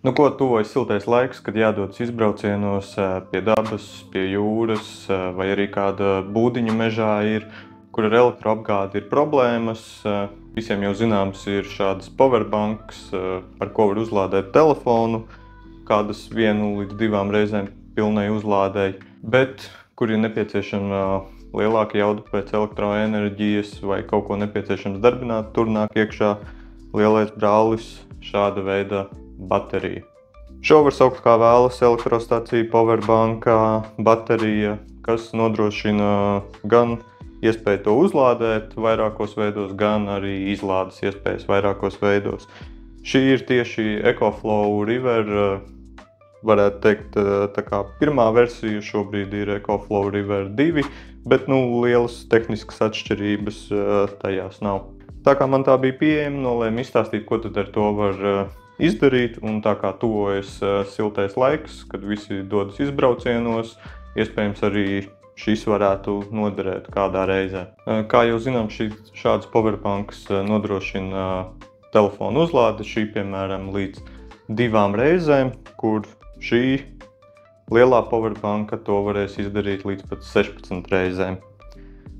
Nu, ko tuvojas siltais laiks, kad jādodas izbraucienos pie dabas, pie jūras, vai arī kāda būdiņa mežā ir, kur ar elektroapgādi ir problēmas. Visiem jau zināms ir šādas powerbanks, ar ko var uzlādēt telefonu, kādas 1 līdz 2 reizēm pilnai uzlādēji, bet kur ir nepieciešama lielāka jauda pēc elektroenerģijas vai kaut ko nepieciešams darbināt, tur nāk iekšā lielais brālis, šāda veida baterija. Šo var saukt kā vēlas elektrostacija, powerbanka, baterija, kas nodrošina gan iespēju to uzlādēt vairākos veidos, gan arī izlādes iespējas vairākos veidos. Šī ir tieši EcoFlow River, varētu teikt, tā kā pirmā versija, šobrīd ir EcoFlow River 2, bet lielas tehniskas atšķirības tajās nav. Tā kā man tā bija pieejama, nolēmu izstāstīt, ko tad ar to var izdarīt, un tā kā tuvojas siltais laiks, kad visi dodas izbraucienos, iespējams arī šis varētu noderēt kādā reizē. Kā jau zinām, šādas powerbanks nodrošina telefonu uzlādi, šī piemēram līdz 2 reizēm, kur šī lielā powerbanka to varēs izdarīt līdz pat 16 reizēm.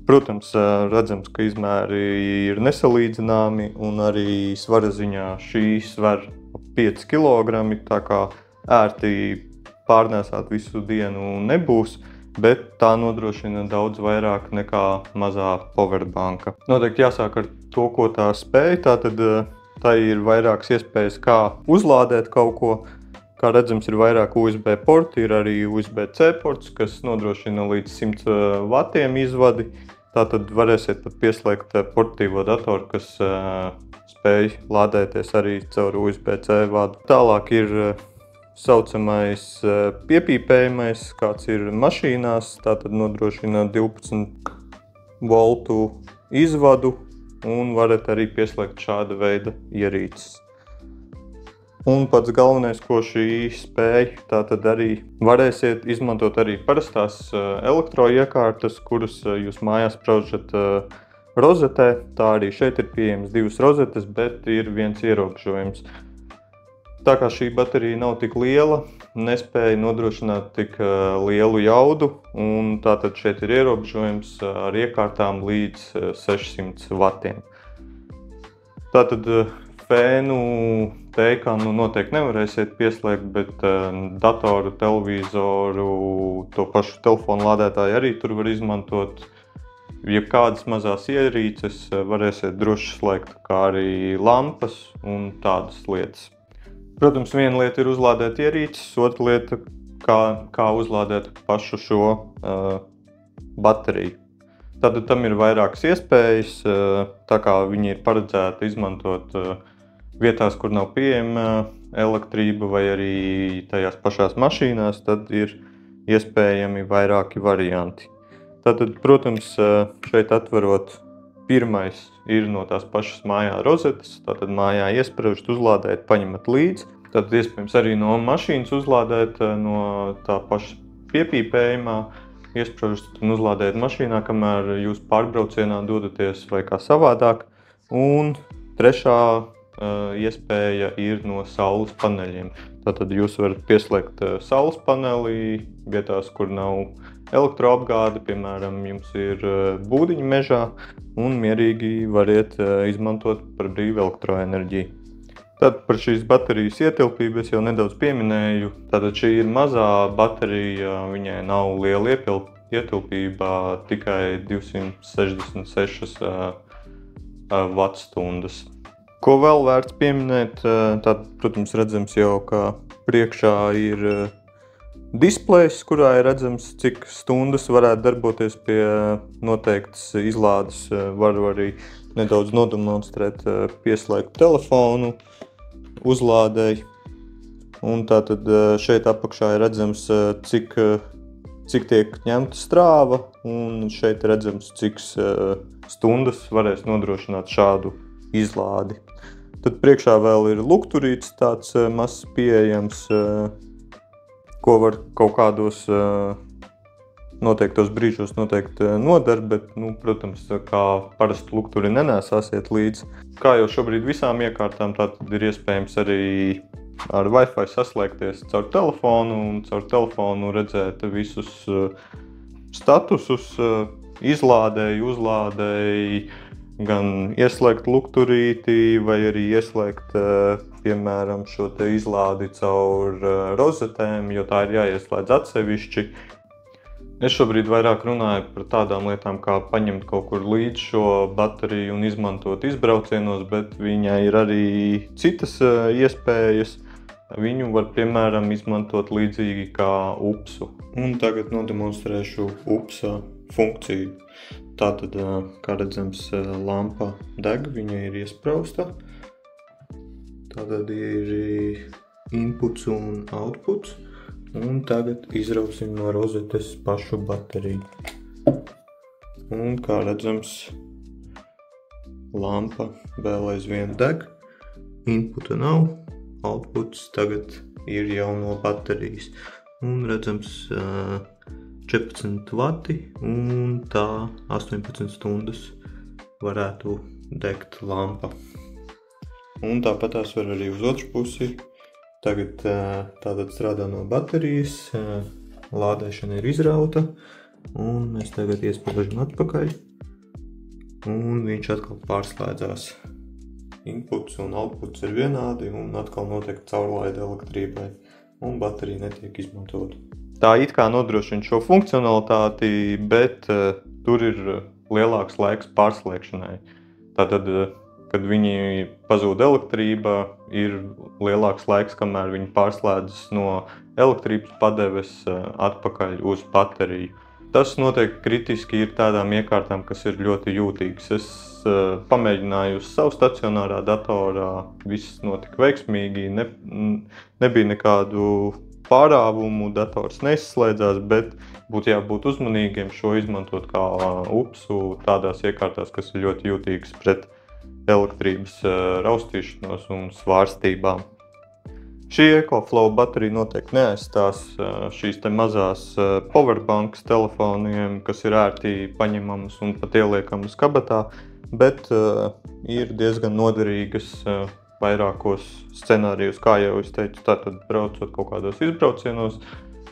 Protams, redzams, ka izmēri ir nesalīdzināmi, un arī svara ziņā šī sver 5 kg, tā kā ērti pārnēsāt visu dienu nebūs, bet tā nodrošina daudz vairāk nekā mazā powerbanka. Noteikti jāsāk ar to, ko tā spēj, tātad tā ir vairākas iespējas, kā uzlādēt kaut ko. Kā redzams, ir vairāk USB porti, ir arī USB-C ports, kas nodrošina līdz 100 vatiem izvadi. Tātad varēsiet pat pieslēgt portatīvo datoru, kas spēj lādēties arī caur USB-C vadu. Tālāk ir saucamais piepīpējamais, kāds ir mašīnās. Tātad nodrošina 12 voltu izvadu un varat arī pieslēgt šāda veida ierīces. Un pats galvenais, ko šī spēj, tātad arī varēsiet izmantot arī parastās elektroiekārtas, kuras jūs mājās spraužat rozetē. Tā arī šeit ir pieejams 2 rozetes, bet ir viens ierobežojums. Tā kā šī baterija nav tik liela, nespēja nodrošināt tik lielu jaudu, un tātad šeit ir ierobežojums ar iekārtām līdz 600 vatiem. Tātad fēnu teikanu noteikti nevarēsiet pieslēgt, bet datoru, televizoru, to pašu telefonu lādētāju arī tur var izmantot. Jebkādas mazās ierīces varēsiet droši slēgt, kā arī lampas un tādas lietas. Protams, viena lieta ir uzlādēt ierīces, otra lieta, kā uzlādēt pašu šo bateriju. Tad tam ir vairākas iespējas, tā kā viņi ir paredzēti izmantot vietās, kur nav pieejama elektrība vai arī tajās pašās mašīnās, tad ir iespējami vairāki varianti. Tātad, protams, šeit atverot, pirmais ir no tās pašas mājā rozetes, tātad mājā iespraužat, uzlādēt, paņemat līdzi. Tad iespējams arī no mašīnas uzlādēt, no tā paša piepīpējumā, iespraužat un uzlādēt mašīnā, kamēr jūs pārbraucienā dodaties vai kā savādāk. Un trešā iespēja ir no saules paneļiem. Tātad jūs varat pieslēgt saules paneli vietās, kur nav elektroapgāde, piemēram, jums ir būdiņa mežā, un mierīgi variet izmantot par brīvu elektroenerģiju. Tad par šīs baterijas ietilpību es jau nedaudz pieminēju. Tātad šī ir mazā baterija, viņai nav liela ietilpība, tikai 266 vattstundas. Ko vēl vērts pieminēt, tad, protams, redzams jau, ka priekšā ir displejs, kurā ir redzams, cik stundas varētu darboties pie noteiktas izlādes. Varu arī nedaudz nodemonstrēt pieslēgtu telefonu uzlādēji. Un tātad šeit apakšā ir redzams, cik tiek ņemta strāva, un šeit redzams, cik stundas varēs nodrošināt šādu izlādi. Tad priekšā vēl ir lukturītis tāds mazs pieejams, ko var kaut kādos noteiktos brīžos noteikti noder, bet, protams, kā parasti lukturi nenēsāsiet līdzi. Kā jau šobrīd visām iekārtām, tātad ir iespējams arī ar Wi-Fi saslēgties caur telefonu un caur telefonu redzēt visus statusus, izlādēji, uzlādēji, gan ieslēgt lukturīti vai arī ieslēgt, piemēram, šo te izlādi caur rozetēm, jo tā ir jāieslēdz atsevišķi. Es šobrīd vairāk runāju par tādām lietām, kā paņemt kaut kur līdz šo bateriju un izmantot izbraucienos, bet viņai ir arī citas iespējas. Viņu var, piemēram, izmantot līdzīgi kā upsu. Un tagad nodemonstrēšu upsa funkciju. Tātad, kā redzams, lampa deg, viņa ir iesprausta. Tātad ir inputs un outputs. Un tagad izrausim no rozetes pašu bateriju. Un, kā redzams, lampa vēl aizvien deg. Inputa nav, outputs tagad ir jau no baterijas. Un redzams 14 vati un tā 18 stundas varētu degt lampa. Un tāpatās var arī uz otru pusi. Tagad tātad strādā no baterijas, lādēšana ir izrauta, un mēs tagad iespiežam atpakaļ, un viņš atkal pārslēdzās. Inputs un outputs ir vienādi, un atkal notiek caurlaide elektrībai, un baterija netiek izmantota. Tā it kā nodrošina šo funkcionalitāti, bet tur ir lielāks laiks pārslēgšanai. Tātad, kad viņi pazūd elektrība, ir lielāks laiks, kamēr viņi pārslēdzas no elektrības padeves atpakaļ uz bateriju. Tas noteikti kritiski ir tādām iekārtām, kas ir ļoti jūtīgas. Es pamēģināju uz savu stacionārā datorā, viss notika veiksmīgi, nebija nekādu pārāvumu, dators neizslēdzās, bet būtu jābūt uzmanīgiem šo izmantot kā upsu tādās iekārtās, kas ir ļoti jūtīgas pret elektrības raustīšanos un svārstībām. Šī EcoFlow baterija noteikti neaizstās šīs te mazās powerbanks telefoniem, kas ir ērti paņemamas un pat ieliekamas kabatā, bet ir diezgan noderīgas vairākos scenārijos, kā jau es teicu, tātad braucot kaut kādos izbraucienos,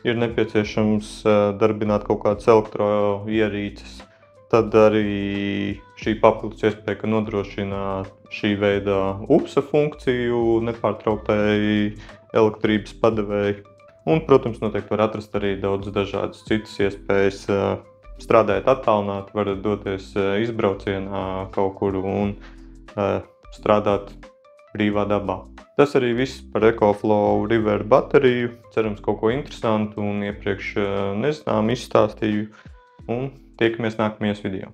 ir nepieciešams darbināt kaut kādas elektroierīces. Tad arī šī papildus iespēja, ka nodrošina šī veida upsa funkciju nepārtrauktai elektrības padevēji. Un, protams, noteikti var atrast arī daudz dažādas citas iespējas. Strādājot attālināti, varat doties izbraucienā kaut kur un strādāt brīvā dabā. Tas arī viss par EcoFlow River bateriju. Cerams, kaut ko interesantu un iepriekš nezinām izstāstīju. Un tiekamies nākamajos video.